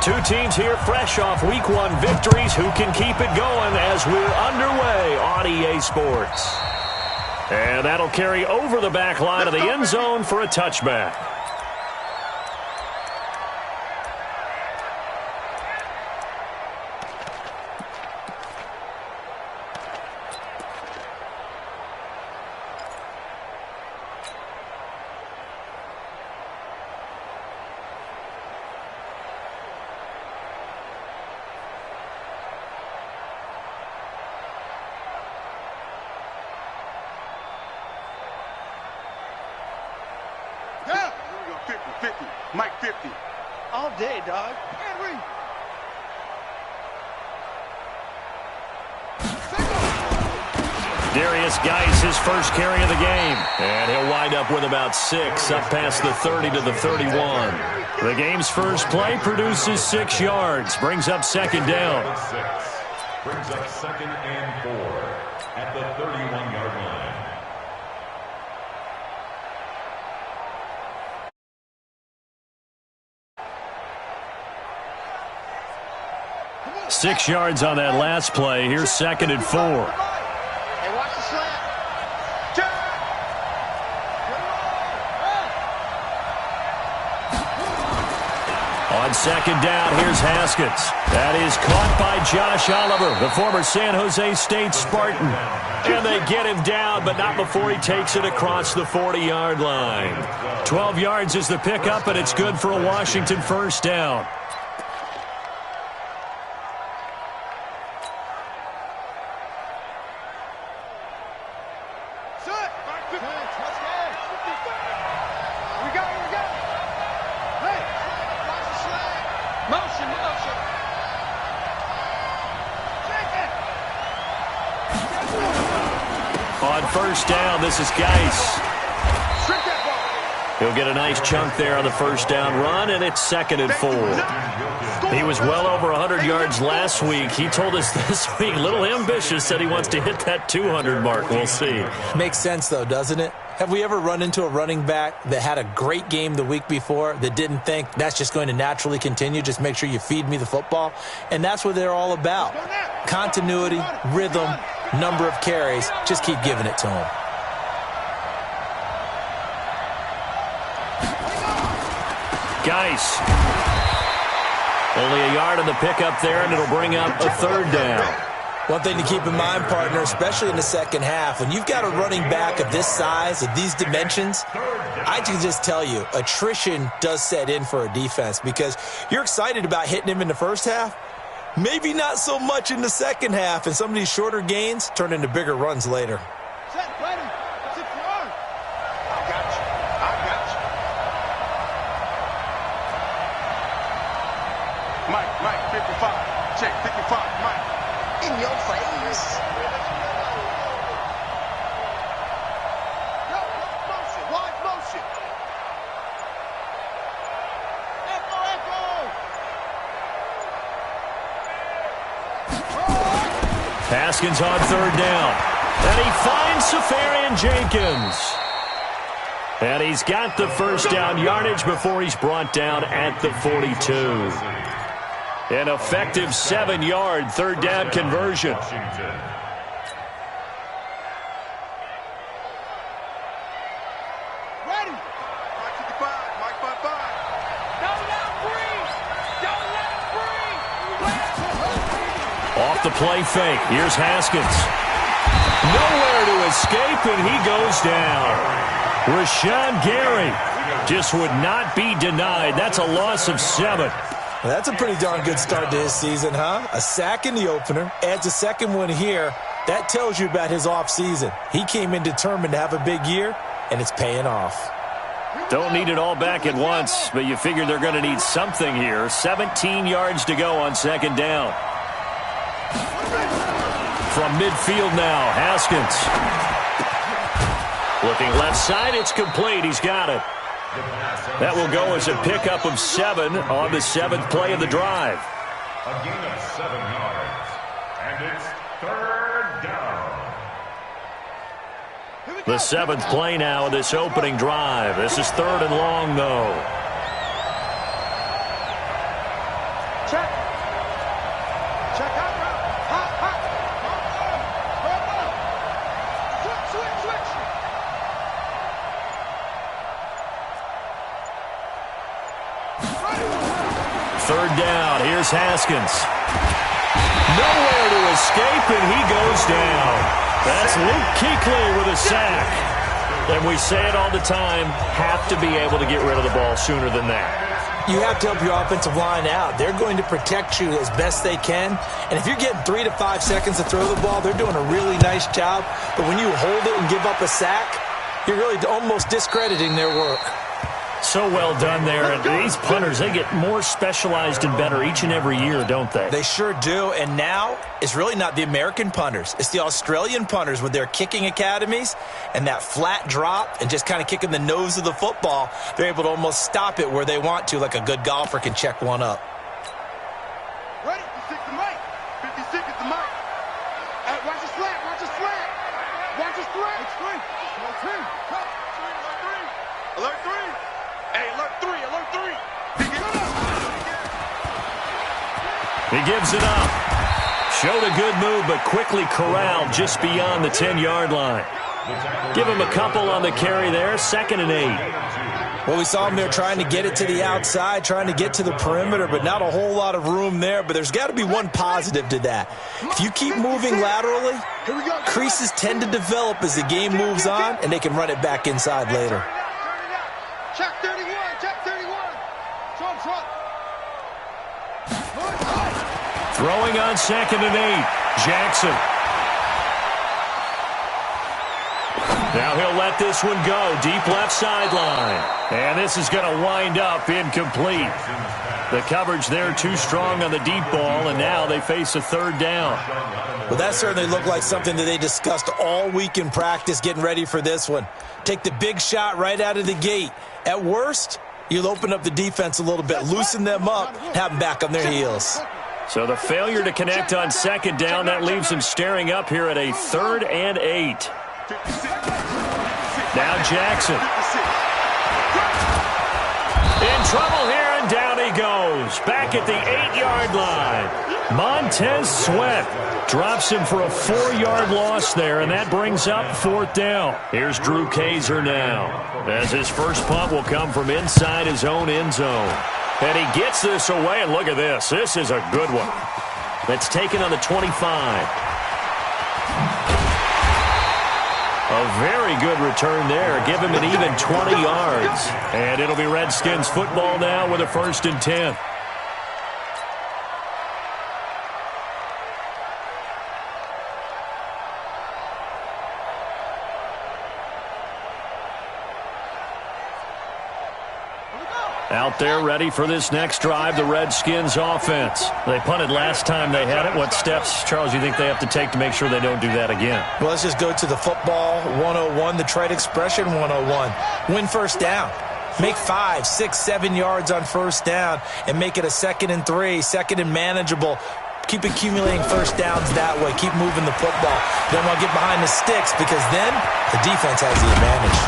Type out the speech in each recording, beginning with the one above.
Two teams here fresh off Week 1 victories. Who can keep it going as we're underway on EA Sports? And that'll carry over the back line of the end zone for a touchback. Mike 50. All day, dog. Henry. Darius Geis, his first carry of the game. And he'll wind up with about 6, up past the 30 to the 31. The game's first play produces 6 yards, brings up second down. Brings up 2nd and 4 at the 31-yard line. 6 yards on that last play. Here's 2nd and 4. Hey, watch the slant. On second down, here's Haskins. That is caught by Josh Oliver, the former San Jose State Spartan. And they get him down, but not before he takes it across the 40-yard line. 12 yards is the pickup, and it's good for a Washington first down. On first down, this is Geis. He'll get a nice chunk there on the first down run, and it's 2nd and 4. He was well over 100 yards last week. He told us this week, a little ambitious, said he wants to hit that 200 mark. We'll see. Makes sense, though, doesn't it? Have we ever run into a running back that had a great game the week before that didn't think that's just going to naturally continue? Just make sure you feed me the football. And that's what they're all about. Continuity, rhythm, number of carries. Just keep giving it to him. Geis. Only a yard on the pickup there, and it'll bring up a third down. One thing to keep in mind, partner, especially in the second half, when you've got a running back of this size, of these dimensions, I can just tell you, attrition does set in for a defense because you're excited about hitting him in the first half, maybe not so much in the second half, and some of these shorter gains turn into bigger runs later. Mike, 55. Check, 55, Mike. In your face. Wide motion. Haskins on third down. And he finds Safarian Jenkins. And he's got the first down yardage before he's brought down at the 42. An effective 7-yard third down conversion. Ready. Mike 55, Mike 55. Don't let him breathe. Don't let him breathe. Off the play fake. Here's Haskins. Nowhere to escape, and he goes down. Rashawn Gary just would not be denied. That's a loss of 7. Well, that's a pretty darn good start to his season, huh? A sack in the opener, adds a second one here. That tells you about his offseason. He came in determined to have a big year, and it's paying off. Don't need it all back at once, but you figure they're going to need something here. 17 yards to go on second down. From midfield now, Haskins. Looking left side, it's complete. He's got it. That will go as a pickup of 7 on the 7th play of the drive. A gain of 7 yards. And it's third down. The 7th play now of this opening drive. This is 3rd and long, though. Check. Check out route. Hot, hot. Switch. Third down. Here's Haskins. Nowhere to escape, and he goes down. That's Luke Kuechly with a sack. And we say it all the time, have to be able to get rid of the ball sooner than that. You have to help your offensive line out. They're going to protect you as best they can. And if you're getting 3 to 5 seconds to throw the ball, they're doing a really nice job. But when you hold it and give up a sack, you're really almost discrediting their work. So well done there. And these punters, they get more specialized and better each and every year, don't they? They sure do. And now it's really not the American punters. It's the Australian punters with their kicking academies and that flat drop and just kind of kicking the nose of the football. They're able to almost stop it where they want to, like a good golfer can check one up. Ready? 56 to Mike. 56 is the Mike. Hey, watch the slant. Watch the slant. Watch the slant. It's free. Alert 3. Alert 3. Hey, alert 3. Alert 3. He gives it up. Showed a good move, but quickly corralled just beyond the 10-yard line. Give him a couple on the carry there. 2nd and 8. Well, we saw him there trying to get it to the outside, trying to get to the perimeter, but not a whole lot of room there. But there's got to be one positive to that. If you keep moving laterally, creases tend to develop as the game moves on, and they can run it back inside later. Check 31. Check 31. Trump. Throwing on 2nd and 8. Jackson. Now he'll let this one go. Deep left sideline. And this is going to wind up incomplete. The coverage there too strong on the deep ball, and now they face a 3rd down. Well, that certainly looked like something that they discussed all week in practice getting ready for this one. Take the big shot right out of the gate. At worst, you'll open up the defense a little bit, loosen them up, have them back on their heels. So the failure to connect on 2nd down, that leaves them staring up here at a 3rd and 8. Now Jackson. In trouble here, and down he goes. Back at the 8-yard line. Montez Sweat drops him for a 4-yard loss there, and that brings up 4th down. Here's Drew Kaiser now, as his first punt will come from inside his own end zone. And he gets this away, and look at this. This is a good one. That's taken on the 25. A very good return there. Give him an even 20 yards. And it'll be Redskins football now with a 1st and 10. Out there ready for this next drive, the Redskins offense. They punted last time they had it. What steps, Charles, you think they have to take to make sure they don't do that again? Well, let's just go to the football 101, the trade expression 101. Win 1st down. Make 5, 6, 7 yards on 1st down and make it a 2nd and 3, 2nd and manageable. Keep accumulating 1st downs that way. Keep moving the football. Don't want to get behind the sticks because then the defense has the advantage.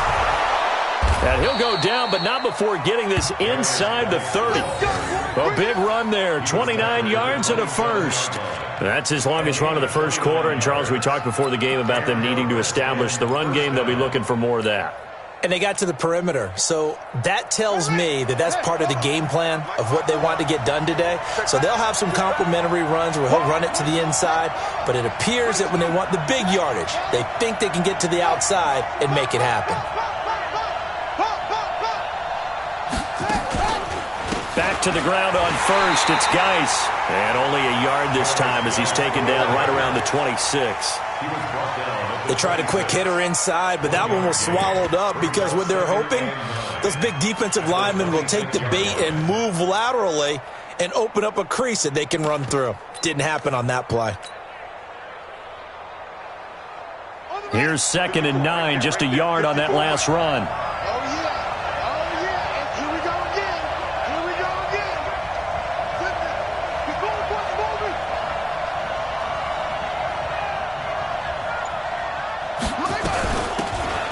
And he'll go down, but not before getting this inside the 30. A big run there, 29 yards and a 1st. That's his longest run of the 1st quarter. And, Charles, we talked before the game about them needing to establish the run game. They'll be looking for more of that. And they got to the perimeter. So that tells me that that's part of the game plan of what they want to get done today. So they'll have some complimentary runs where he'll run it to the inside. But it appears that when they want the big yardage, they think they can get to the outside and make it happen. Back to the ground on 1st. It's Geis. And only a yard this time as he's taken down right around the 26. They tried a quick hitter inside, but that one was swallowed up because what they're hoping, those big defensive linemen will take the bait and move laterally and open up a crease that they can run through. Didn't happen on that play. Here's 2nd and 9, just a yard on that last run.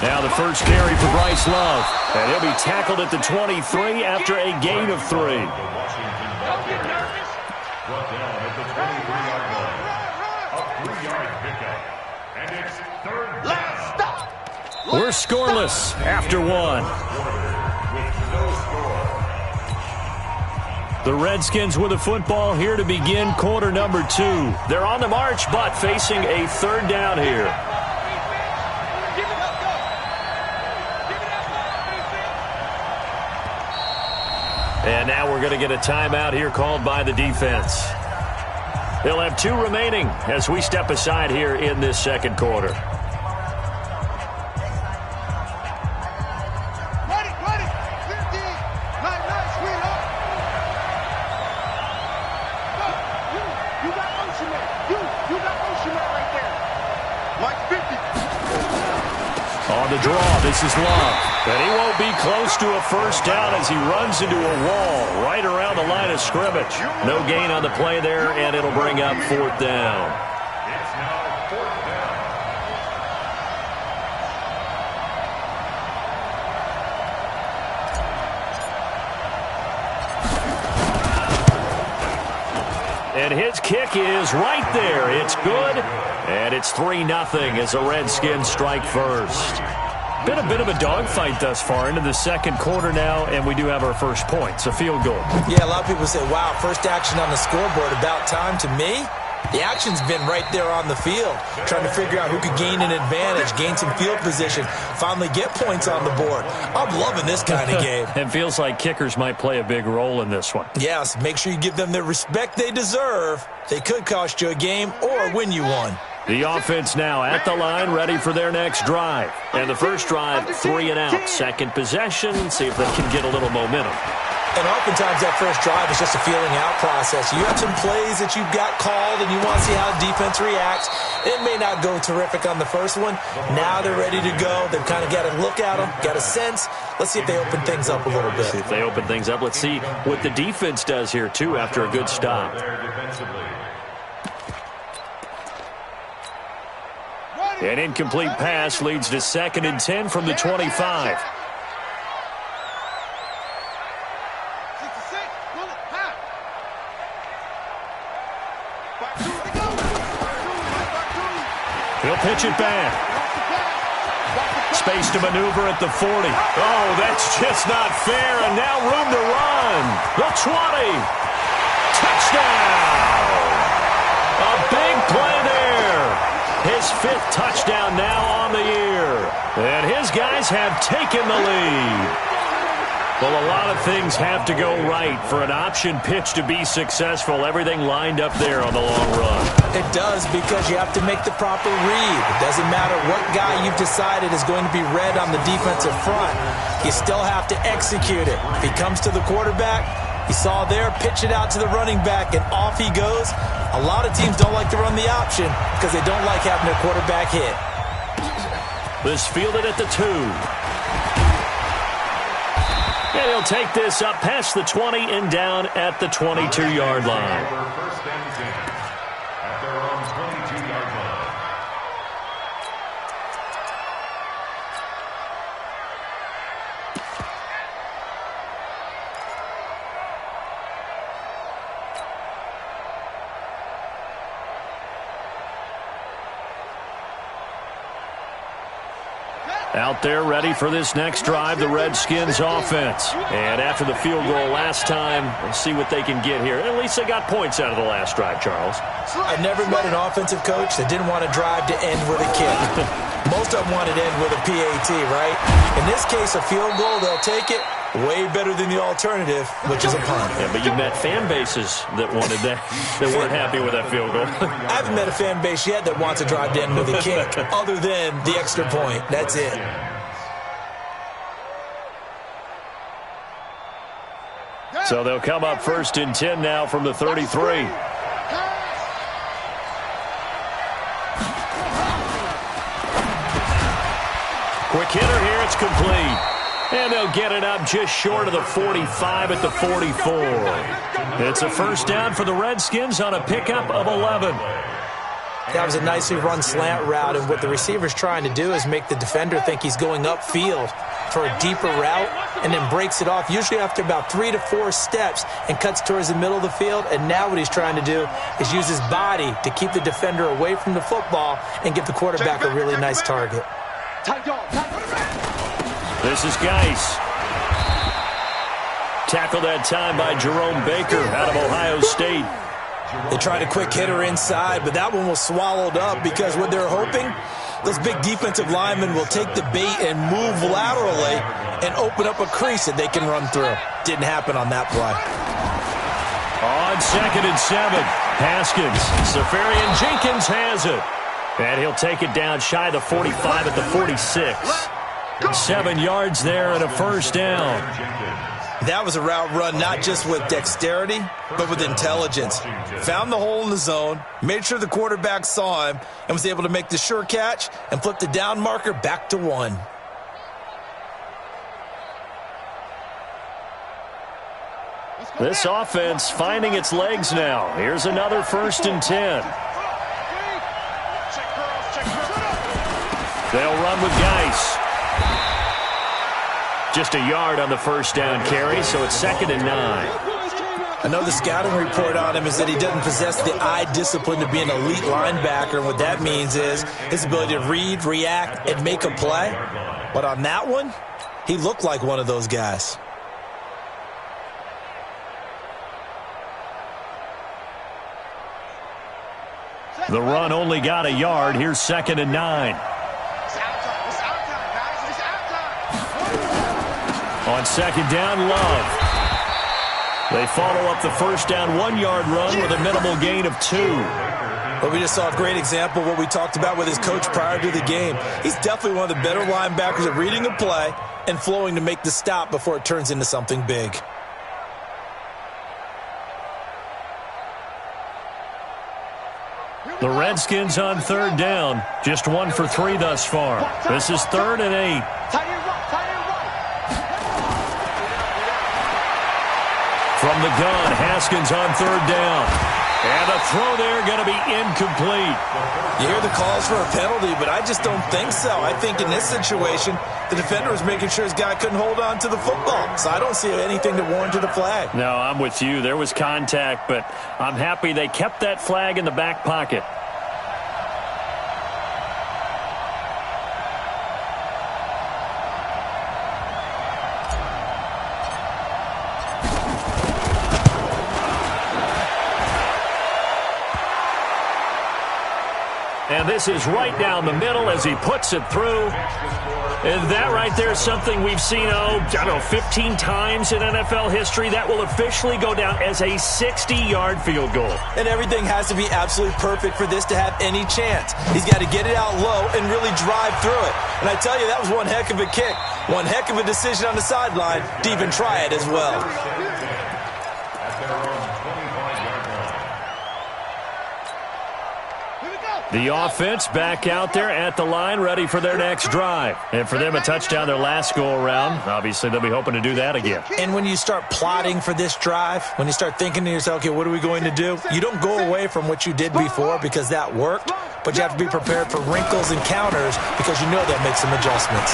Now the first carry for Bryce Love. And he'll be tackled at the 23 after a gain of 3. Brought down at the 23-yard line. A 3-yard pickup. And it's third down. We're scoreless after one. With no score. The Redskins with the football here to begin quarter number 2. They're on the march, but facing a third down here. And now we're going to get a timeout here called by the defense. They'll have 2 remaining as we step aside here in this second quarter. On the draw, this is Love. And he won't be close to a first down as he runs into a wall right around the line of scrimmage. No gain on the play there, and it'll bring up fourth down. It's now fourth down. And his kick is right there. It's good. And it's 3-0 as the Redskins strike first. Been a bit of a dogfight thus far into the second quarter now, and we do have our first points, a field goal. Yeah, a lot of people say, wow, first action on the scoreboard, about time. To me, the action's been right there on the field, trying to figure out who could gain an advantage, gain some field position, finally get points on the board. I'm loving this kind of game. It feels like kickers might play a big role in this one. Yes, make sure you give them the respect they deserve. They could cost you a game or win you one. The offense now at the line, ready for their next drive. And the first drive, 3 and out. Second possession, see if they can get a little momentum. And oftentimes that first drive is just a feeling out process. You have some plays that you've got called and you want to see how the defense reacts. It may not go terrific on the first one. Now they're ready to go. They've kind of got to look at them, got a sense. Let's see if they open things up a little bit. See if they open things up. Let's see what the defense does here, too, after a good stop. An incomplete pass leads to 2nd and 10 from the 25. He'll pitch it back. Space to maneuver at the 40. Oh, that's just not fair, and now room to run. The 20. Touchdown! A big play there. His 5th touchdown now on the year. And his guys have taken the lead. Well, a lot of things have to go right for an option pitch to be successful. Everything lined up there on the long run. It does, because you have to make the proper read. It doesn't matter what guy you've decided is going to be read on the defensive front. You still have to execute it. If he comes to the quarterback, you saw there, pitch it out to the running back, and off he goes. A lot of teams don't like to run the option because they don't like having their quarterback hit. This fielded at the 2. And he'll take this up past the 20 and down at the 22-yard line. First and 10 at their own 22-yard line. Out there ready for this next drive, the Redskins offense. And after the field goal last time, we'll see what they can get here. At least they got points out of the last drive, Charles. I never met an offensive coach that didn't want to drive to end with a kick. Most of them wanted to end with a PAT, right? In this case, a field goal, they'll take it. Way better than the alternative, which is a punt. Yeah, but you met fan bases that wanted that weren't happy with that field goal. I haven't met a fan base yet that wants to drive to end with a kick, other than the extra point. That's it. So they'll come up 1st and 10 now from the 33. Quick hitter here, it's complete. And they'll get it up just short of the 45 at the 44. It's a first down for the Redskins on a pickup of 11. That was a nicely run slant route, and what the receiver's trying to do is make the defender think he's going upfield for a deeper route. and then breaks it off, usually after about 3 to 4 steps, and cuts towards the middle of the field. And now what he's trying to do is use his body to keep the defender away from the football and give the quarterback a really nice target. This is Geis. Tackled that time by Jerome Baker out of Ohio State. They tried a quick hitter inside, but that one was swallowed up because what they're hoping, those big defensive linemen will take the bait and move laterally and open up a crease that they can run through. Didn't happen on that play. On 2nd and 7, Haskins. Safarian Jenkins has it. And he'll take it down shy of the 45 at the 46. 7 yards there and a first down. That was a route run not just with dexterity, but with intelligence. Found the hole in the zone, made sure the quarterback saw him, and was able to make the sure catch and flip the down marker back to 1. This offense finding its legs now. Here's another 1st and 10. They'll run with Geis. Just a yard on the first down carry, so it's 2nd and 9. I know the scouting report on him is that he doesn't possess the eye discipline to be an elite linebacker, and what that means is his ability to read, react, and make a play. But on that one, he looked like one of those guys. The run only got a yard. Here's 2nd and 9. On 2nd down, Love. They follow up the first down 1-yard run with a minimal gain of 2. But we just saw a great example of what we talked about with his coach prior to the game. He's definitely one of the better linebackers at reading a play and flowing to make the stop before it turns into something big. The Redskins on 3rd down. Just 1 for 3 thus far. This is 3rd and 8. From the gun, Haskins on 3rd down. And the throw there going to be incomplete. You hear the calls for a penalty, but I just don't think so. I think in this situation, the defender was making sure his guy couldn't hold on to the football. So I don't see anything that warranted a flag. No, I'm with you. There was contact, but I'm happy they kept that flag in the back pocket. And this is right down the middle as he puts it through. And that right there is something we've seen, 15 times in NFL history. That will officially go down as a 60-yard field goal. And everything has to be absolutely perfect for this to have any chance. He's got to get it out low and really drive through it. And I tell you, that was one heck of a kick. One heck of a decision on the sideline to even try it as well. The offense back out there at the line, ready for their next drive. And for them, a touchdown their last go-around. Obviously, they'll be hoping to do that again. And when you start plotting for this drive, when you start thinking to yourself, okay, what are we going to do? You don't go away from what you did before because that worked, but you have to be prepared for wrinkles and counters because you know they'll make some adjustments.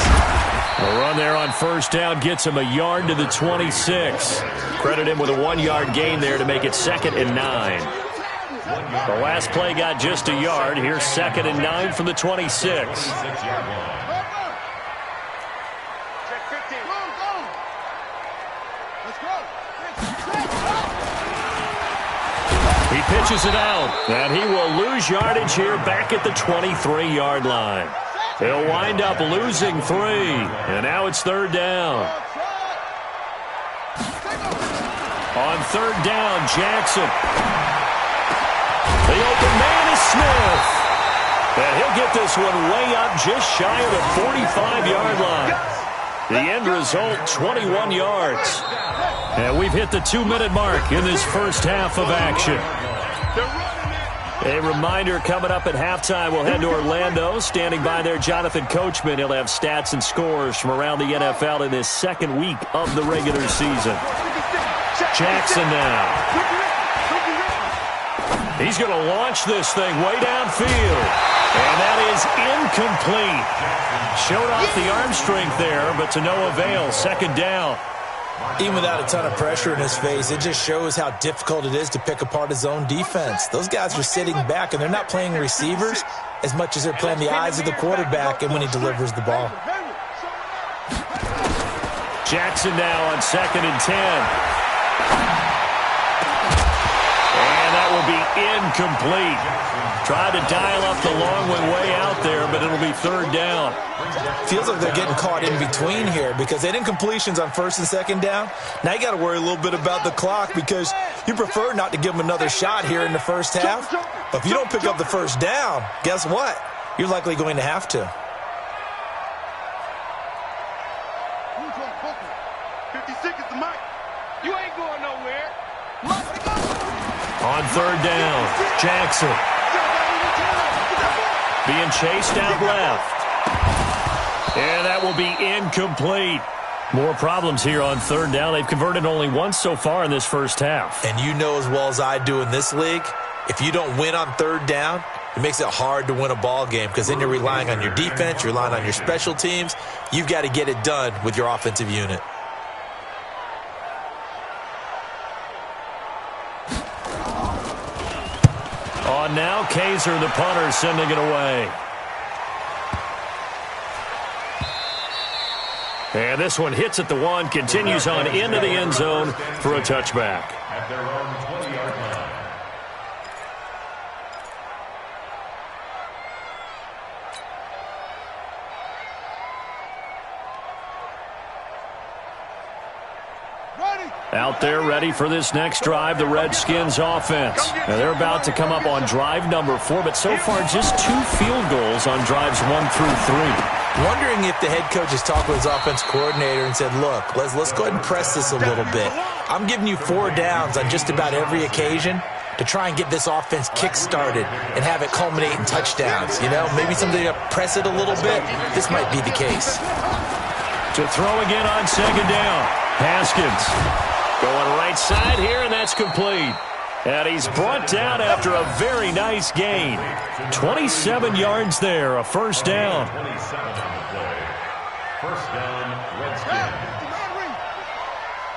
The run there on first down gets him a yard to the 26. Credit him with a 1-yard gain there to make it 2nd and 9. The last play got just a yard. Here's 2nd and 9 from the 26. He pitches it out, and he will lose yardage here back at the 23-yard line. He'll wind up losing 3, and now it's 3rd down. On 3rd down, Jackson. The open man is Smith. And he'll get this one way up just shy of the 45-yard line. The end result, 21 yards. And we've hit the 2-minute mark in this first half of action. A reminder, coming up at halftime, we'll head to Orlando. Standing by there, Jonathan Coachman. He'll have stats and scores from around the NFL in this second week of the regular season. Jackson now. He's going to launch this thing way downfield. And that is incomplete. Showed off the arm strength there, but to no avail. Second down. Even without a ton of pressure in his face, it just shows how difficult it is to pick apart his own defense. Those guys are sitting back, and they're not playing receivers as much as they're playing the eyes of the quarterback and when he delivers the ball. Jackson now on 2nd and 10. And that will be incomplete. Tried to dial up the long one way out there, but it'll be 3rd down. Feels like they're getting caught in between here because they had incompletions on 1st and 2nd down. Now you got to worry a little bit about the clock because you prefer not to give them another shot here in the first half. But if you don't pick up the 1st down, guess what? You're likely going to have to. 50 seconds to Mike. You ain't going nowhere. On 3rd down, Jackson. Being chased out left. And that will be incomplete. More problems here on 3rd down. They've converted only once so far in this first half. And you know as well as I do in this league, if you don't win on 3rd down, it makes it hard to win a ball game because then you're relying on your defense, you're relying on your special teams. You've got to get it done with your offensive unit. On now, Kaiser, the punter, sending it away. And this one hits at the 1, continues on into the end zone for a touchback. At their own 20-yard line. Out there ready for this next drive, the Redskins offense. Now they're about to come up on drive number 4, but so far just 2 field goals on drives 1 through 3. Wondering if the head coach has talked with his offense coordinator and said, look, let's go ahead and press this a little bit. I'm giving you 4 downs on just about every occasion to try and get this offense kick-started and have it culminate in touchdowns. You know, maybe something to press it a little bit. This might be the case. To throw again on 2nd down, Haskins. Going right side here, and that's complete. And he's brought down after a very nice gain. 27 yards there, a 1st down. 27 on the play. 1st down, Redskins.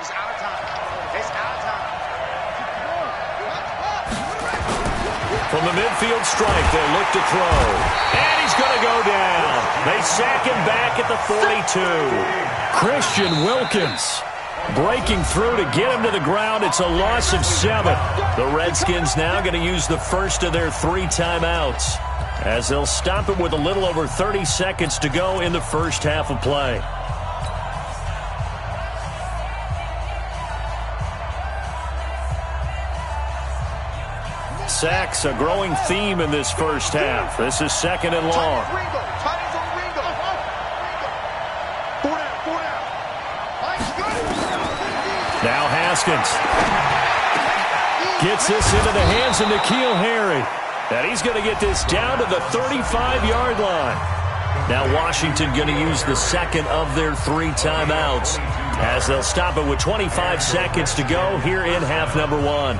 It's out of time. It's out of time. From the midfield stripe, they look to throw. And he's going to go down. They sack him back at the 42. Christian Wilkins breaking through to get him to the ground. It's a loss of 7. The Redskins now going to use the first of their 3 timeouts as they'll stop it with a little over 30 seconds to go in the first half of play. Sacks, a growing theme in this first half. This is 2nd and long. Now Haskins gets this into the hands of N'Keal Harry. And he's going to get this down to the 35-yard line. Now Washington going to use the 2nd of their 3 timeouts as they'll stop it with 25 seconds to go here in half number 1.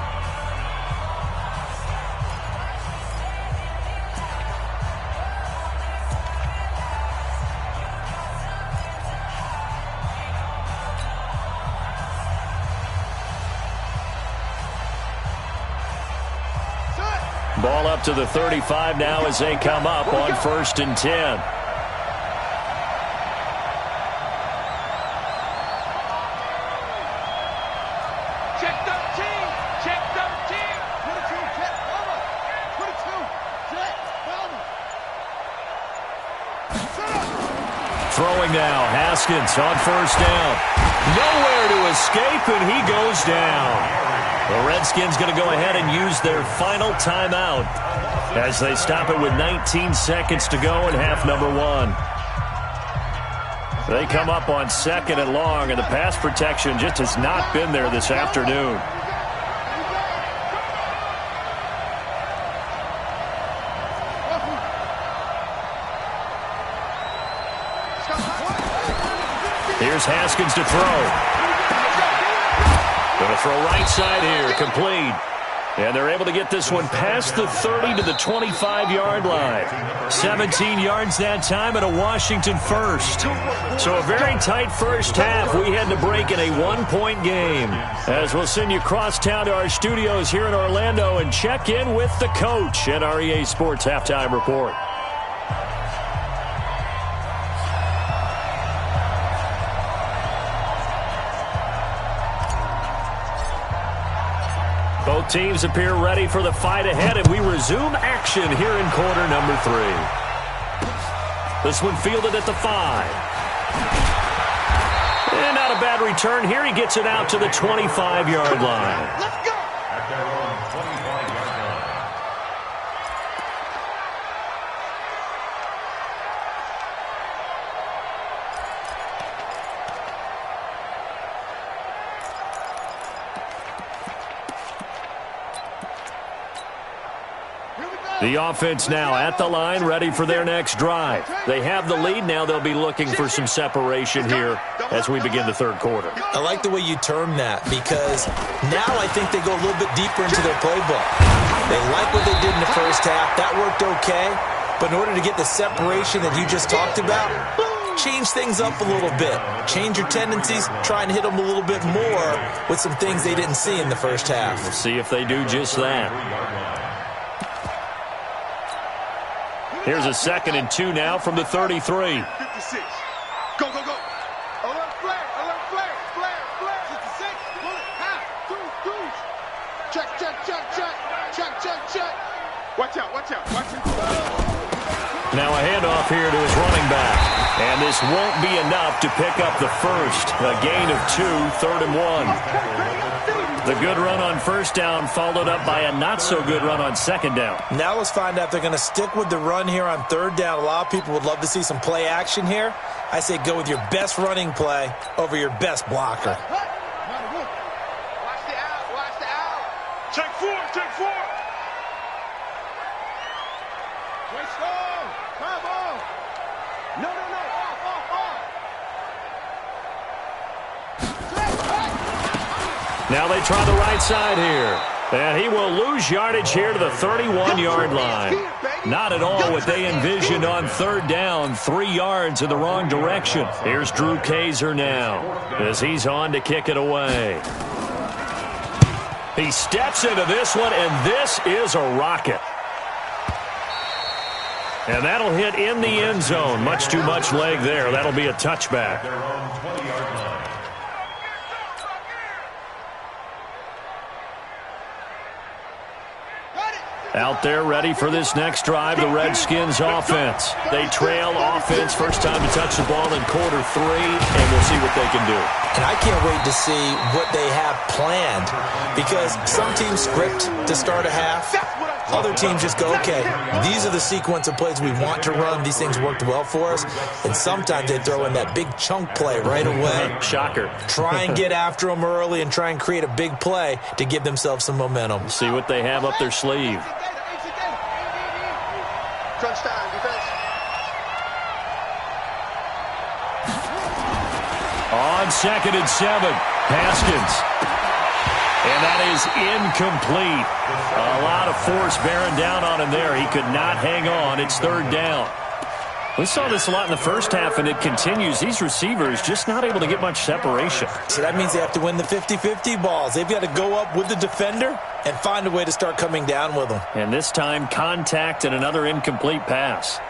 Ball up to the 35 now as they come up on 1st and 10. Check 13. Check 13. 22. Check. Over. 22. Check. Over. Throwing now. Haskins on 1st down. Nowhere to escape, and he goes down. The Redskins going to go ahead and use their final timeout as they stop it with 19 seconds to go in half number 1. They come up on 2nd and long, and the pass protection just has not been there this afternoon. Here's Haskins to throw. Going to throw right side here, complete. And they're able to get this one past the 30 to the 25-yard line. 17 yards that time and a Washington first. So a very tight first half. We had to break in a one-point game. As we'll send you across town to our studios here in Orlando and check in with the coach at our EA Sports Halftime Report. Both teams appear ready for the fight ahead, and we resume action here in quarter number 3. This one fielded at the 5. And not a bad return here. He gets it out to the 25-yard line. Let's go. At their own 25-yard line. The offense now at the line, ready for their next drive. They have the lead. Now they'll be looking for some separation here as we begin the third quarter. I like the way you term that, because now I think they go a little bit deeper into their playbook. They like what they did in the first half. That worked okay. But in order to get the separation that you just talked about, change things up a little bit. Change your tendencies. Try and hit them a little bit more with some things they didn't see in the first half. We'll see if they do just that. Here's a 2nd and 2 now from the 33. 56. Go, go, go. Alert flare, alert flare, flare, flare. 56. Pull it. Half. Two. Check, check, check, check. Check, check, check. Watch out, watch out, watch out. Now a handoff here to his running back. And this won't be enough to pick up the first. A gain of 2, 3rd and 1. The good run on first down followed up by a not-so-good run on second down. Now let's find out if they're going to stick with the run here on third down. A lot of people would love to see some play action here. I say go with your best running play over your best blocker. Watch the out, watch the out. Check 4, check 4. Way strong. Come on. No, off. Now they try the right side here. And he will lose yardage here to the 31-yard line. Not at all what they envisioned on third down. 3 yards in the wrong direction. Here's Drew Kaiser now as he's on to kick it away. He steps into this one, and this is a rocket. And that'll hit in the end zone. Much too much leg there. That'll be a touchback. Their own 20-yard line. Out there ready for this next drive, the Redskins offense. They trail offense, first time to touch the ball in quarter 3, and we'll see what they can do. And I can't wait to see what they have planned, because some teams script to start a half. Other teams just go, okay, these are the sequence of plays we want to run. These things worked well for us. And sometimes they throw in that big chunk play right away. Shocker. Try and get after them early and try and create a big play to give themselves some momentum. See what they have up their sleeve. Crunch time, defense. On 2nd and 7, Haskins. And that is incomplete. A lot of force bearing down on him there. He could not hang on. It's third down. We saw this a lot in the first half, and it continues. These receivers just not able to get much separation. So that means they have to win the 50-50 balls. They've got to go up with the defender and find a way to start coming down with them. And this time, contact and another incomplete pass.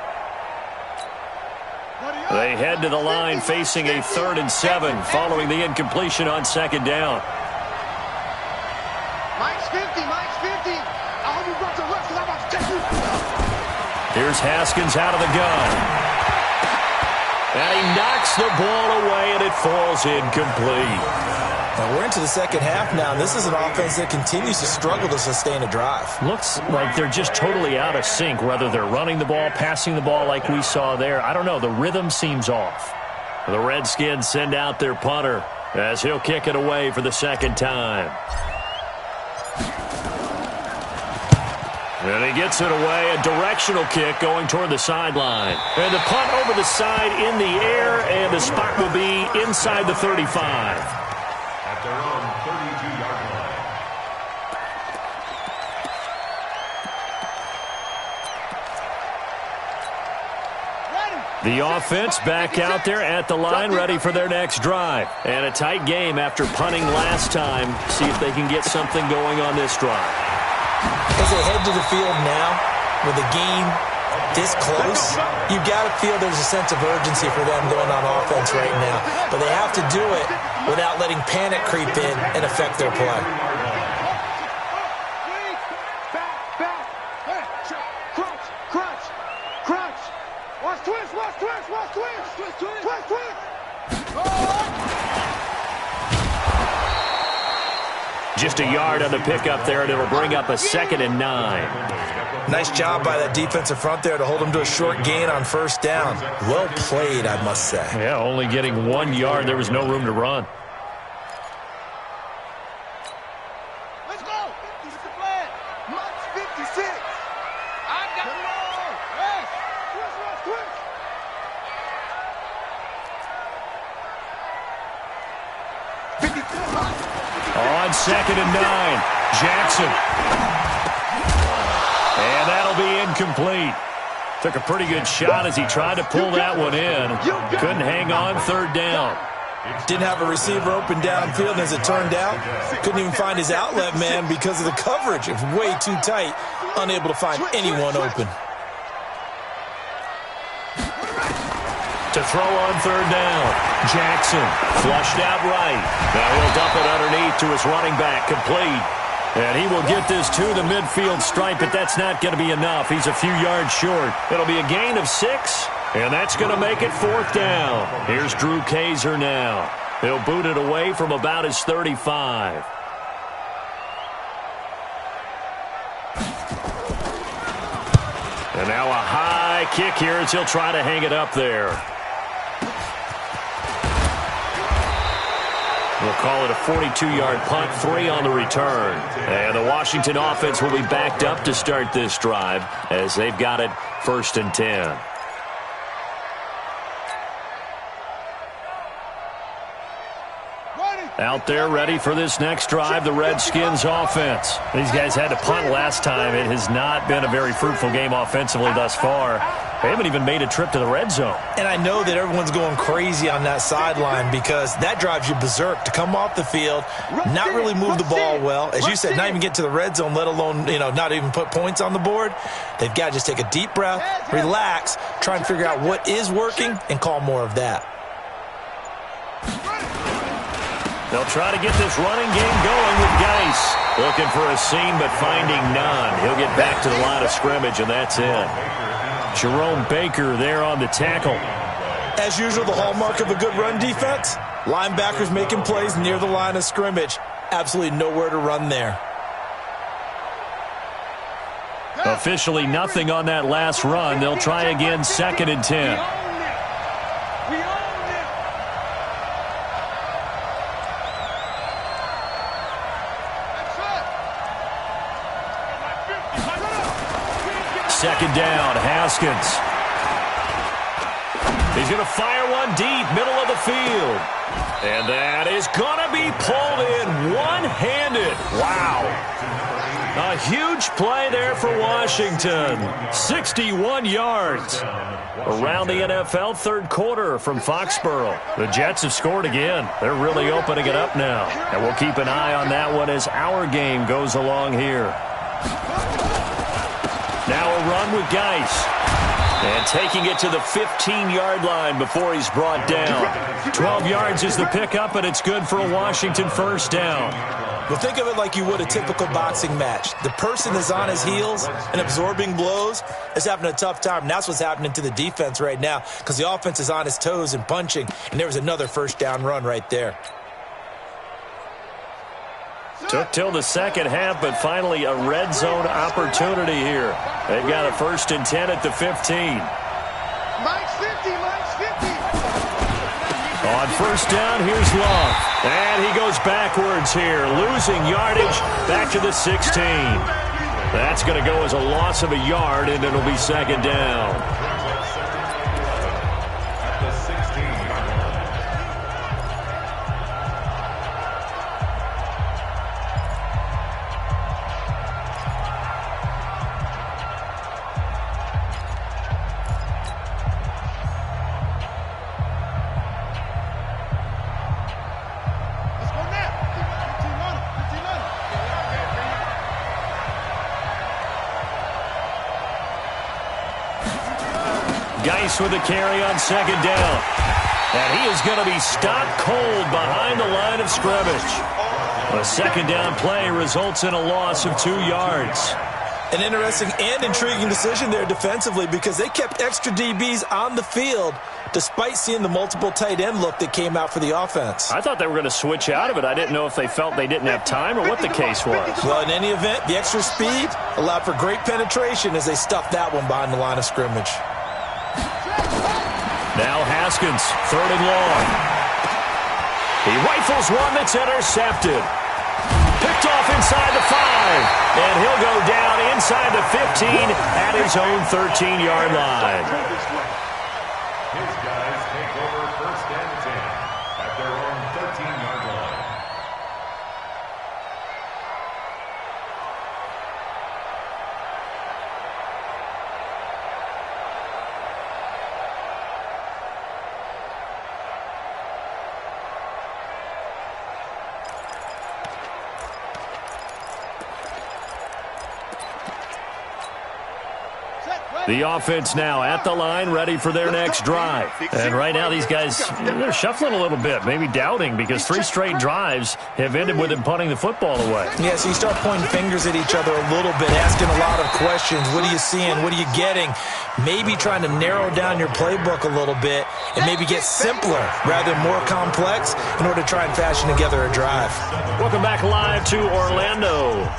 They head to the line facing a 3rd and 7 following the incompletion on second down. Mike's 50. I hope you brought your reps because I'm about to take you. Here's Haskins out of the gun. And he knocks the ball away, and it falls incomplete. Now we're into the second half now, and this is an offense that continues to struggle to sustain a drive. Looks like they're just totally out of sync, whether they're running the ball, passing the ball like we saw there. I don't know. The rhythm seems off. The Redskins send out their punter as he'll kick it away for the second time. And he gets it away, a directional kick going toward the sideline. And the punt over the side in the air, and the spot will be inside the 35. At their own 32-yard The offense back out there at the line, ready for their next drive. And a tight game after punting last time. See if they can get something going on this drive. As they head to the field now, with the game this close, you've got to feel there's a sense of urgency for them going on offense right now. But they have to do it without letting panic creep in and affect their play. Just a yard on the pickup there, and it'll bring up a 2nd and 9. Nice job by that defensive front there to hold them to a short gain on first down. Well played, I must say. Yeah, only getting 1 yard. There was no room to run. Let's go. 56. I got it all. Hey, twist. On 2nd and 9, Jackson. And that'll be incomplete. Took a pretty good shot as he tried to pull that one in. Couldn't hang on 3rd down. Didn't have a receiver open downfield, and as it turned out, couldn't even find his outlet man because of the coverage. It was way too tight, unable to find anyone open. To throw on 3rd down, Jackson flushed out right. Now he'll dump it underneath to his running back, complete. And he will get this to the midfield stripe, but that's not going to be enough. He's a few yards short. It'll be a gain of 6, and that's going to make it 4th down. Here's Drew Kaiser now. He'll boot it away from about his 35. And now a high kick here as he'll try to hang it up there. We'll call it a 42-yard punt, 3 on the return. And the Washington offense will be backed up to start this drive as they've got it 1st and 10. Out there ready for this next drive, the Redskins offense. These guys had to punt last time. It has not been a very fruitful game offensively thus far. They haven't even made a trip to the red zone. And I know that everyone's going crazy on that sideline because that drives you berserk to come off the field, not really move the ball well. As you said, not even get to the red zone, let alone, not even put points on the board. They've got to just take a deep breath, relax, try and figure out what is working, and call more of that. They'll try to get this running game going with Geis. Looking for a seam, but finding none. He'll get back to the line of scrimmage, and that's it. Jerome Baker there on the tackle. As usual, the hallmark of a good run defense, linebackers making plays near the line of scrimmage. Absolutely nowhere to run there. Officially nothing on that last run. They'll try again, 2nd and 10. Second down, Haskins. He's going to fire one deep, middle of the field. And that is going to be pulled in one-handed. Wow. A huge play there for Washington. 61 yards. Around the NFL, 3rd quarter from Foxborough. The Jets have scored again. They're really opening it up now. And we'll keep an eye on that one as our game goes along here. Now a run with Geis. And taking it to the 15-yard line before he's brought down. 12 yards is the pickup, and it's good for a Washington 1st down. Well, think of it like you would a typical boxing match. The person is on his heels and absorbing blows is having a tough time. And that's what's happening to the defense right now because the offense is on his toes and punching, and there was another 1st down run right there. Took till the second half, but finally a red zone opportunity here. They've got a 1st and 10 at the 15. Mike's 50, Mike's 50. On 1st down, here's Love. And he goes backwards here, losing yardage back to the 16. That's going to go as a loss of a yard, and it'll be 2nd down. Geis with the carry on second down. And he is going to be stopped cold behind the line of scrimmage. A second down play results in a loss of 2 yards. An interesting and intriguing decision there defensively because they kept extra DBs on the field despite seeing the multiple tight end look that came out for the offense. I thought they were going to switch out of it. I didn't know if they felt they didn't have time or what the case was. Well, in any event, the extra speed allowed for great penetration as they stuffed that one behind the line of scrimmage. Now Haskins, third and long. He rifles one that's intercepted. Picked off inside the 5. And he'll go down inside the 15 at his own 13-yard line. His guys take over first and 10 at their own 13-yard line. The offense now at the line, ready for their next drive. And right now these guys, they're shuffling a little bit, maybe doubting, because 3 straight drives have ended with them punting the football away. Yeah, so you start pointing fingers at each other a little bit, asking a lot of questions. What are you seeing? What are you getting? Maybe trying to narrow down your playbook a little bit and maybe get simpler rather than more complex in order to try and fashion together a drive. Welcome back live to Orlando.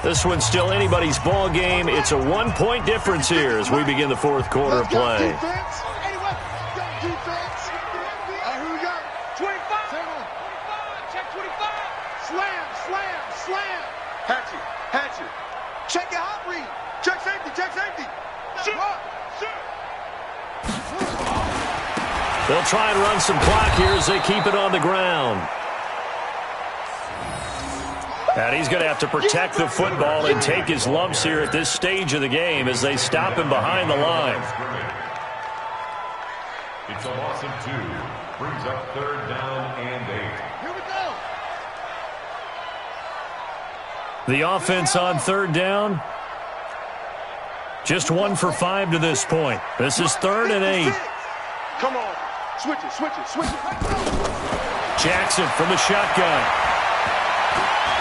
This one's still anybody's ball game. It's a 1-point difference here as we begin the fourth quarter of play. Defense. Defense. Here we go. 25. Check 25. Slam, slam, slam. Hatchet, hatchet. Check your hot read. Check safety, check safety. Shoot. They'll try and run some clock here as they keep it on the ground. And he's going to have to protect the football and take his lumps here at this stage of the game as they stop him behind the line. It's a loss of 2. Brings up third down and 8. Here we go. The offense on third down. Just 1 for 5 to this point. This is 3rd and 8. Come on. Switch it, switch it, switch it. Jackson from the shotgun.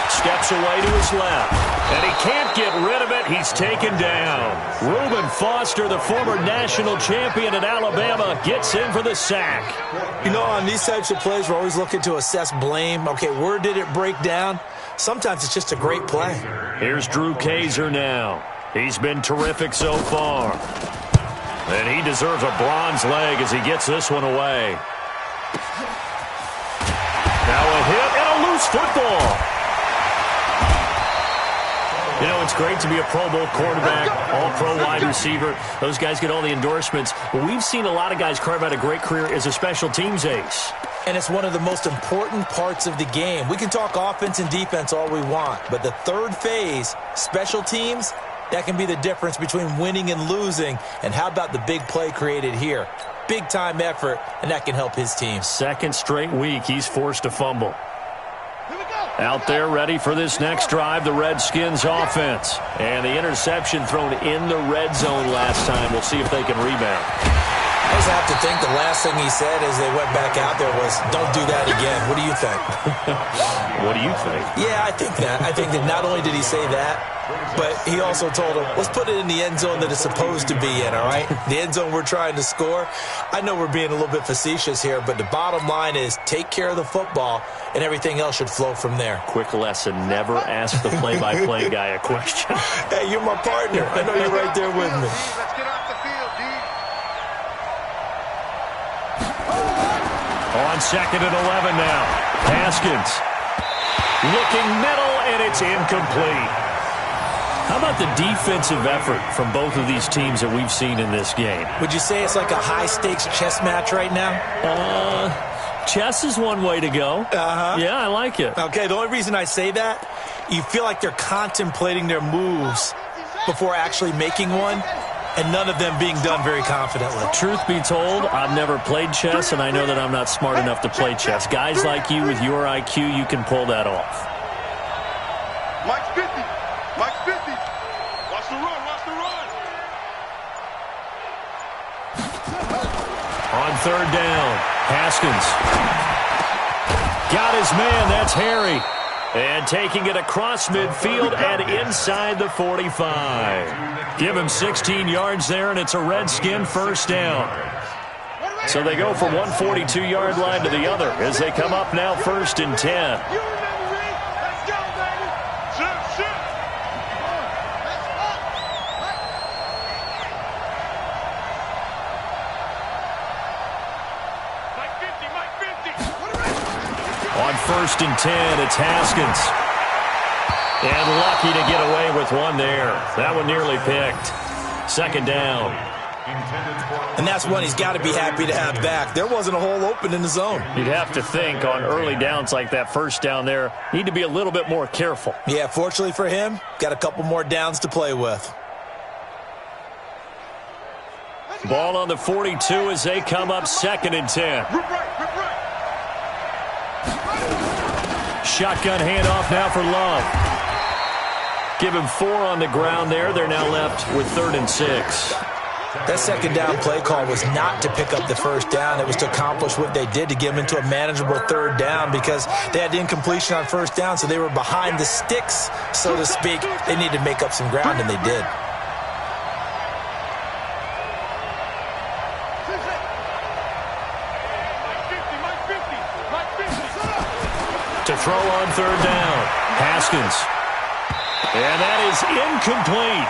Steps away to his left. And he can't get rid of it. He's taken down. Reuben Foster, the former national champion at Alabama, gets in for the sack. You know, on these types of plays, we're always looking to assess blame. Okay, where did it break down? Sometimes it's just a great play. Here's Drew Kaiser now. He's been terrific so far. And he deserves a bronze leg as he gets this one away. Now a hit and a loose football. You know, it's great to be a Pro Bowl quarterback, all-pro wide receiver. Those guys get all the endorsements. But we've seen a lot of guys carve out a great career as a special teams ace. And it's one of the most important parts of the game. We can talk offense and defense all we want, but the third phase, special teams, that can be the difference between winning and losing. And how about the big play created here? Big-time effort, and that can help his team. Second straight week, he's forced to fumble. Out there ready for this next drive, the Redskins offense. And the interception thrown in the red zone last time. We'll see if they can rebound. I just have to think the last thing he said as they went back out there was, don't do that again. What do you think? What do you think? Yeah, I think that. I think that not only did he say that, but he also told him, let's put it in the end zone that it's supposed to be in, all right? The end zone we're trying to score. I know we're being a little bit facetious here, but the bottom line is take care of the football, and everything else should flow from there. Quick lesson, never ask the play-by-play guy a question. Hey, you're my partner. I know you're right there with me. Let's get off the field, D. On 2nd and 11 now. Haskins looking middle, and it's incomplete. How about the defensive effort from both of these teams that we've seen in this game? Would you say it's like a high-stakes chess match right now? Chess is one way to go. Uh-huh. Yeah, I like it. Okay, the only reason I say that, you feel like they're contemplating their moves before actually making one, and none of them being done very confidently. Truth be told, I've never played chess, and I know that I'm not smart enough to play chess. Guys like you with your IQ, you can pull that off. Mike's 50. Mike's 50. Watch the run. Watch the run. On third down, Haskins. Got his man, that's Harry. And taking it across midfield and inside the 45. Give him 16 yards there, and it's a Redskin first down. So they go from one 42-yard line to the other as they come up now 1st and 10. On 1st and 10, it's Haskins. And lucky to get away with one there. That one nearly picked. 2nd down. And that's one he's got to be happy to have back. There wasn't a hole open in the zone. You'd have to think on early downs like that, 1st down there, need to be a little bit more careful. Yeah, fortunately for him, got a couple more downs to play with. Ball on the 42 as they come up 2nd and 10. Shotgun handoff now for Love. Give him 4 on the ground there. They're now left with 3rd and 6. That 2nd down play call was not to pick up the 1st down. It was to accomplish what they did, to get them into a manageable 3rd down, because they had incompletion on 1st down, so they were behind the sticks, so to speak. They needed to make up some ground, and they did. To throw on 3rd down, Haskins. And that is incomplete.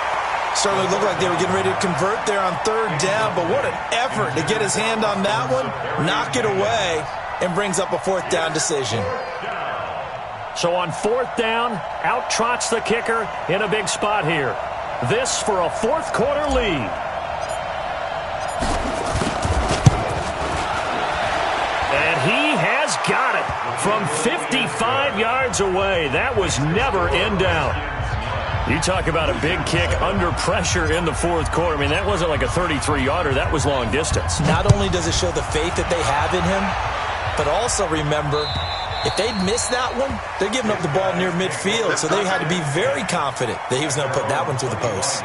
Certainly looked like they were getting ready to convert there on 3rd down, but what an effort to get his hand on that one, knock it away, and brings up a 4th down decision. So on 4th down, out trots the kicker in a big spot here. This for a 4th quarter lead. And he has got it from 55 yards away. That was never in doubt. You talk about a big kick under pressure in the 4th quarter. I mean, that wasn't like a 33-yarder. That was long distance. Not only does it show the faith that they have in him, but also remember, if they'd missed that one, they're giving up the ball near midfield, so they had to be very confident that he was going to put that one through the post.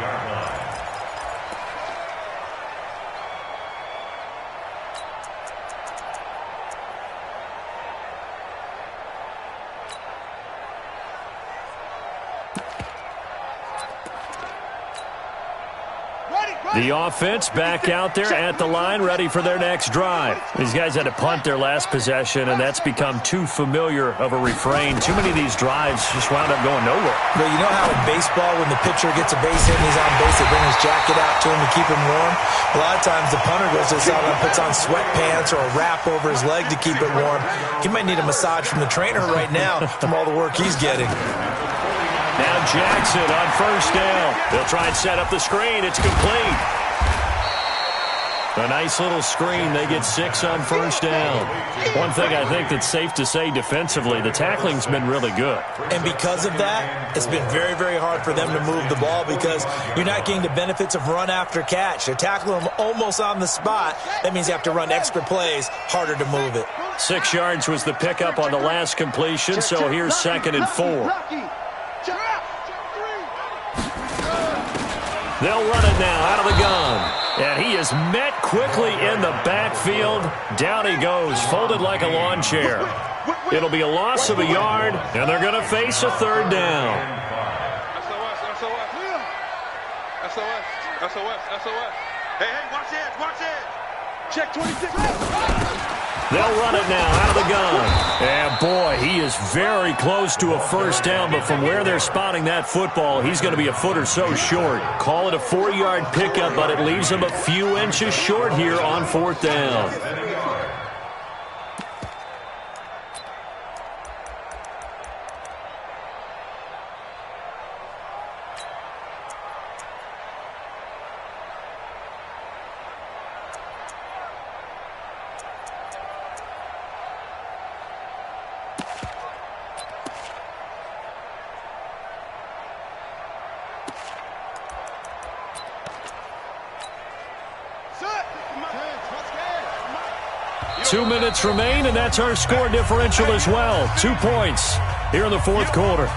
The offense back out there at the line, ready for their next drive. These guys had to punt their last possession, and that's become too familiar of a refrain. Too many of these drives just wound up going nowhere. Well, you know how in baseball, when the pitcher gets a base hit and he's on base, they bring his jacket out to him to keep him warm? A lot of times the punter goes to the sideline, puts on sweatpants or a wrap over his leg to keep it warm. He might need a massage from the trainer right now from all the work he's getting. Now Jackson on 1st down. They'll try and set up the screen. It's complete. A nice little screen. They get 6 on 1st down. One thing I think that's safe to say defensively, the tackling's been really good. And because of that, it's been very, very hard for them to move the ball because you're not getting the benefits of run after catch. They're tackling them almost on the spot. That means you have to run extra plays, harder to move it. 6 yards was the pickup on the last completion, so here's 2nd and 4. They'll run it now out of the gun. And he is met quickly in the backfield. Down he goes, folded like a lawn chair. It'll be a loss of a yard, and they're going to face a 3rd down. SOS. Hey, watch it. Check 26. They'll run it now out of the gun. And, boy, he is very close to a 1st down, but from where they're spotting that football, he's going to be a foot or so short. Call it a 4-yard pickup, but it leaves him a few inches short here on 4th down. Two minutes remain, and that's our score differential as well. 2 points here in the 4th quarter.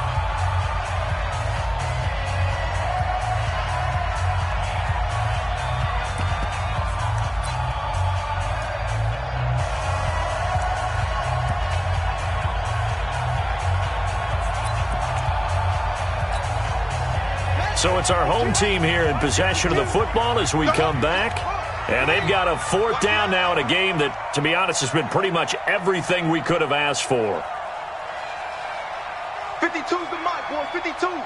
So it's our home team here in possession of the football as we come back. And they've got a 4th down now in a game that, to be honest, has been pretty much everything we could have asked for. 52's the mic, boy. 52. Tighten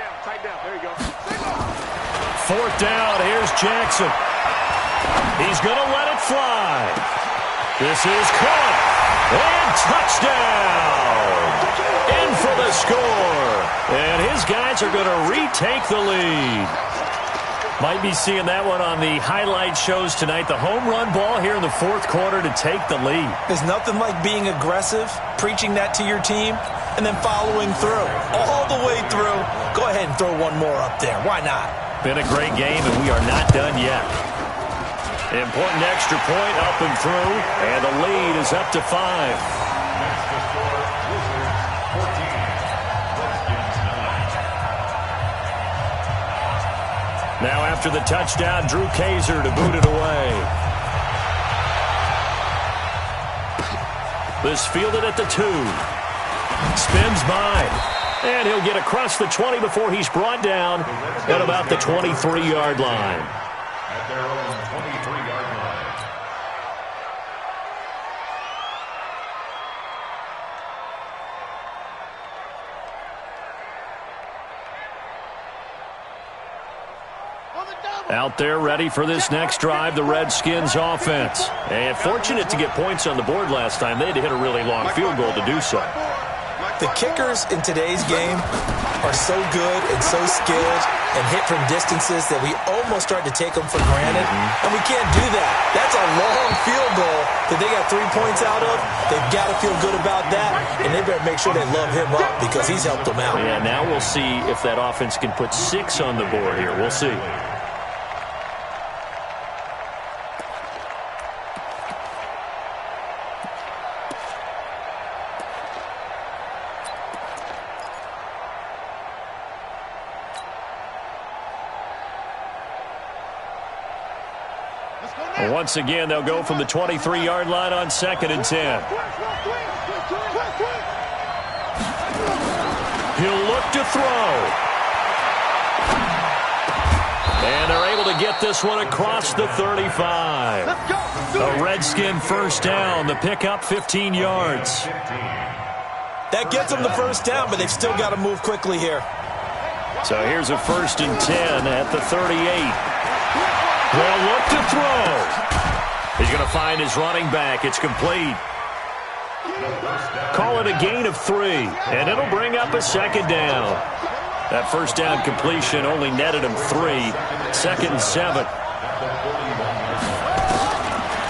down. There you go. 4th down. Here's Jackson. He's going to let it fly. This is caught. And touchdown. In for the score. And his guys are going to retake the lead. Might be seeing that one on the highlight shows tonight. The home run ball here in the 4th quarter to take the lead. There's nothing like being aggressive, preaching that to your team, and then following through. All the way through. Go ahead and throw one more up there. Why not? Been a great game, and we are not done yet. Important extra point up and through, and the lead is up to 5. Next to score, Wizards 14, Redskins 9. Now after the touchdown, Drew Kaiser to boot it away. This fielded at the 2. Spins by. And he'll get across the 20 before he's brought down at about the 23-yard line. At their own 23-yard line. Out there ready for this next drive, the Redskins offense. And fortunate to get points on the board last time. They had to hit a really long field goal to do so. The kickers in today's game are so good and so skilled and hit from distances that we almost start to take them for granted. And we can't do that. That's a long field goal that they got 3 points out of. They've got to feel good about that, and they better make sure they love him up because he's helped them out. Yeah, now we'll see if that offense can put 6 on the board here. We'll see. Once again, they'll go from the 23-yard line on 2nd and 10. He'll look to throw. And they're able to get this one across the 35. A Redskin 1st down. The pickup 15 yards. That gets them the 1st down, but they've still got to move quickly here. So here's a 1st and 10 at the 38. They'll look to throw. He's going to find his running back. It's complete. Call it a gain of 3, and it'll bring up a 2nd down. That 1st down completion only netted him 3. 2nd and 7.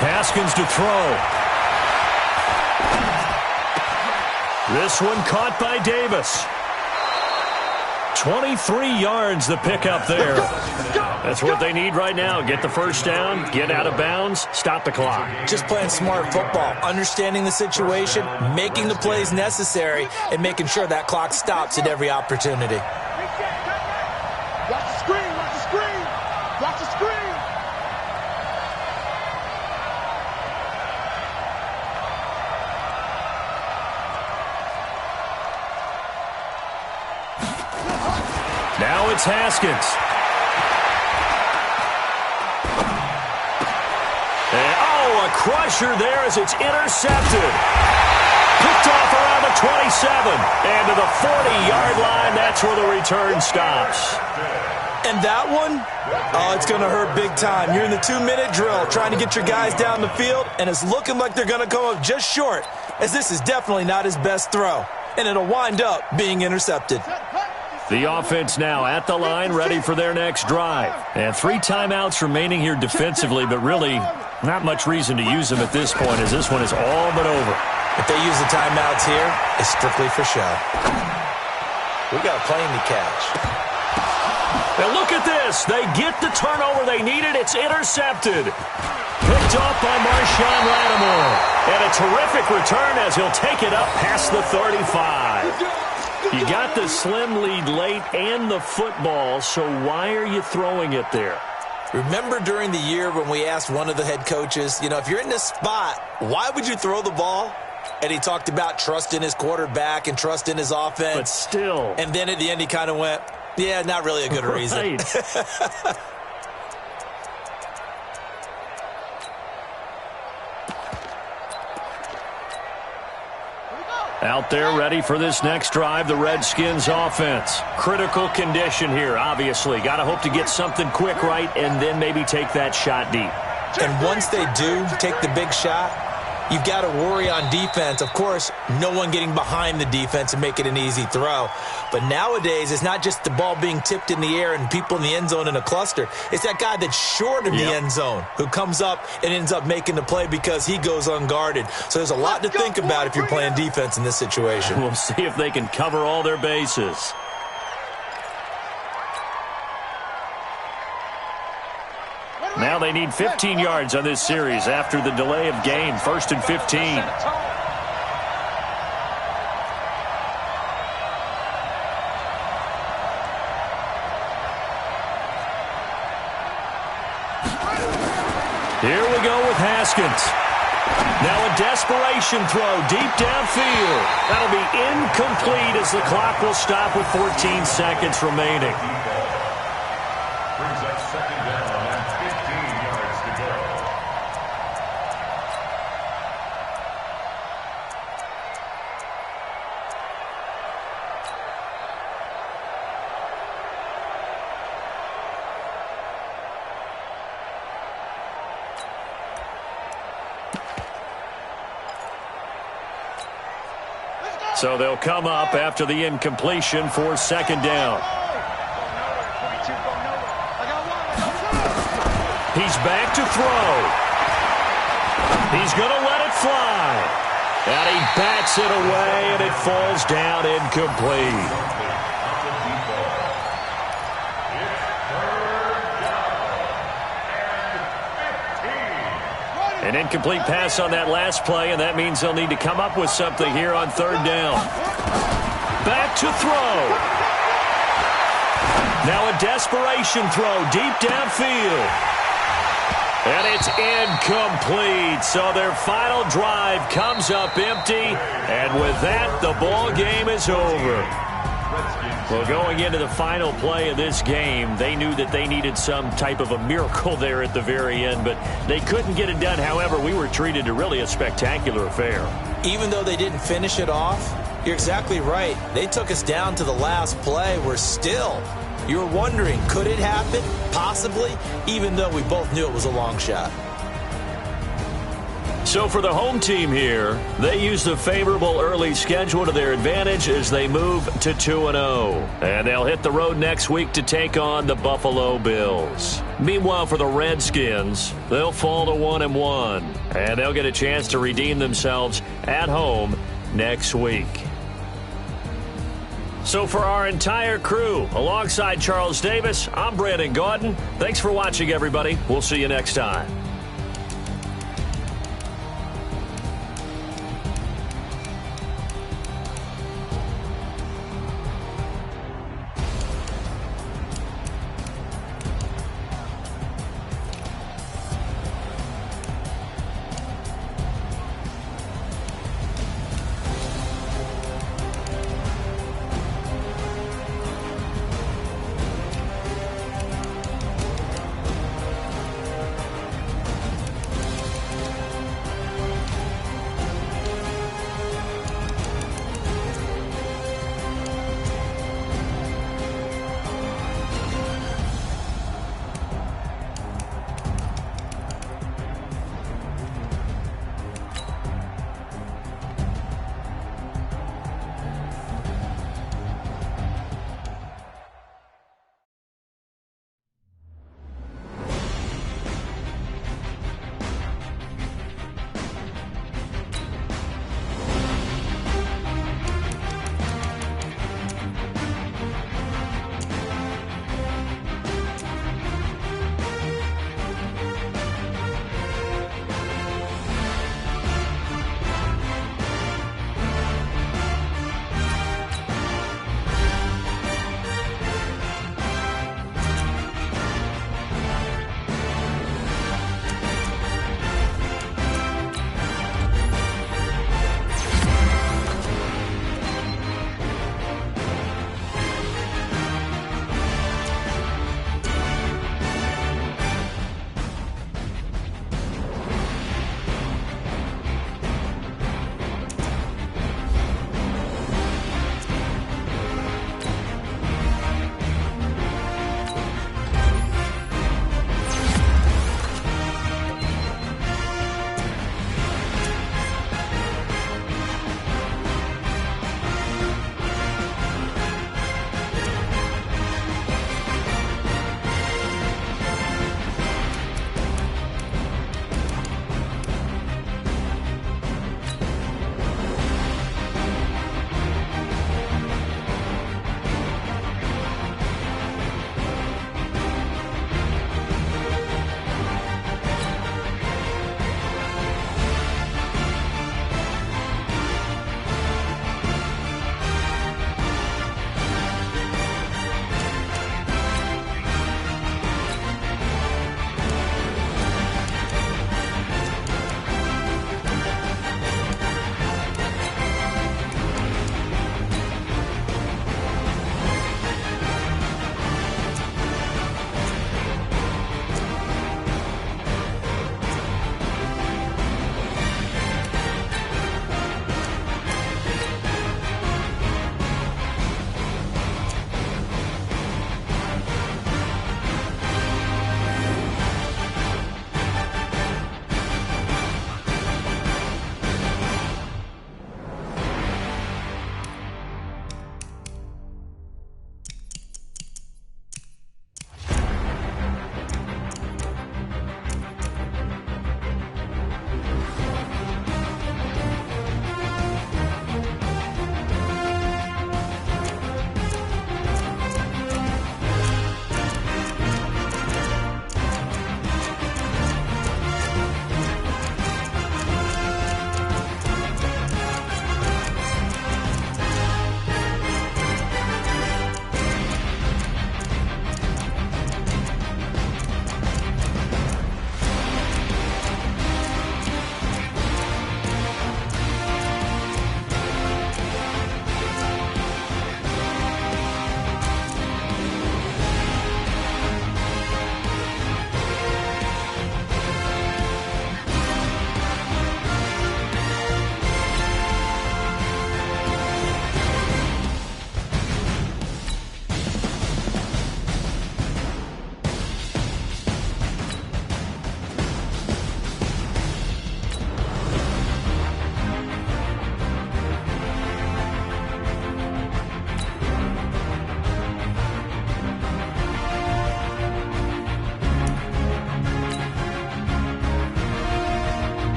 Haskins to throw. This one caught by Davis. 23 yards the pickup there. That's what they need right now. Get the 1st down, get out of bounds, stop the clock. Just playing smart football, understanding the situation, making the plays necessary, and making sure that clock stops at every opportunity. Watch the screen, watch the screen, watch the screen. Now it's Haskins. And, oh, a crusher there as it's intercepted. Picked off around the 27. And to the 40-yard line, that's where the return stops. And that one, oh, it's going to hurt big time. You're in the 2-minute drill trying to get your guys down the field, and it's looking like they're going to come up just short, as this is definitely not his best throw. And it'll wind up being intercepted. The offense now at the line, ready for their next drive. And 3 timeouts remaining here defensively, but really not much reason to use them at this point, as this one is all but over. If they use the timeouts here, it's strictly for show. We got a plane to catch. And look at this. They get the turnover they needed. It's intercepted. Picked off by Marshawn Lattimore. And a terrific return as he'll take it up past the 35. You got the slim lead late and the football, so why are you throwing it there? Remember during the year when we asked one of the head coaches, if you're in this spot, why would you throw the ball? And he talked about trust in his quarterback and trust in his offense. But still. And then at the end he kind of went, Yeah, not really a good reason. Right. Out there ready for this next drive, the Redskins offense. Critical condition here, obviously. Got to hope to get something quick right and then maybe take that shot deep. And once they do take the big shot, you've got to worry on defense. Of course, no one getting behind the defense and make it an easy throw. But nowadays, it's not just the ball being tipped in the air and people in the end zone in a cluster. It's that guy that's short of the end zone who comes up and ends up making the play because he goes unguarded. So there's a lot to think about if you're playing defense in this situation. We'll see if they can cover all their bases. Now they need 15 yards on this series after the delay of game. 1st and 15. Here we go with Haskins. Now a desperation throw deep downfield. That'll be incomplete as the clock will stop with 14 seconds remaining. Brings up second down and 15 yards to go. So they'll come up after the incompletion for second down. He's back to throw. He's going to let it fly. And he bats it away, and it falls down incomplete. An incomplete pass on that last play, and that means they'll need to come up with something here on third down. Back to throw. Now a desperation throw deep downfield. And it's incomplete. So their final drive comes up empty. And with that, the ball game is over. Well, going into the final play of this game, they knew that they needed some type of a miracle there at the very end, but they couldn't get it done. However, we were treated to really a spectacular affair. Even though they didn't finish it off, you're exactly right. They took us down to the last play. We're still, you're wondering, could it happen? Possibly, even though we both knew it was a long shot. So for the home team here, they use the favorable early schedule to their advantage as they move to 2-0. And they'll hit the road next week to take on the Buffalo Bills. Meanwhile, for the Redskins, they'll fall to 1-1. And they'll get a chance to redeem themselves at home next week. So for our entire crew, alongside Charles Davis, I'm Brandon Gaudin. Thanks for watching, everybody. We'll see you next time.